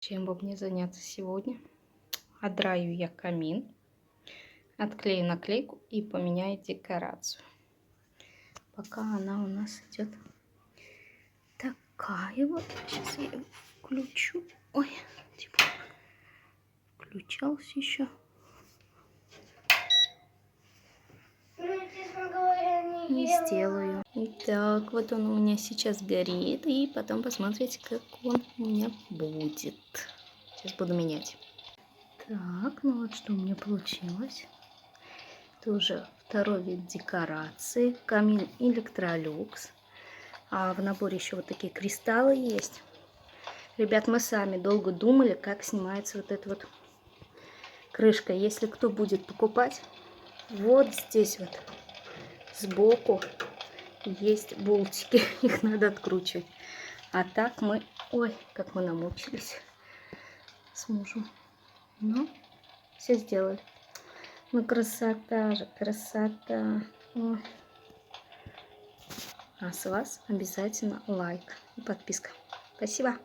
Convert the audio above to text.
Чем бы мне заняться сегодня? Отдраю я камин, отклею наклейку и поменяю декорацию. Пока она у нас идет такая вот. Сейчас я ее включу. Ой, типа включался еще. Не сделаю. Итак, вот он у меня сейчас горит. И потом посмотрите, как он у меня будет. Сейчас буду менять. Так, ну вот что у меня получилось. Это уже второй вид декорации. Камин Electrolux. А в наборе еще вот такие кристаллы есть. Ребят, мы сами долго думали, как снимается вот эта вот крышка. Если кто будет покупать, вот здесь вот сбоку есть болтики. Их надо откручивать. А так мы... Ой, как мы намучились с мужем. Ну, все сделали. Ну, красота же, красота. О. А с вас обязательно лайк и подписка. Спасибо.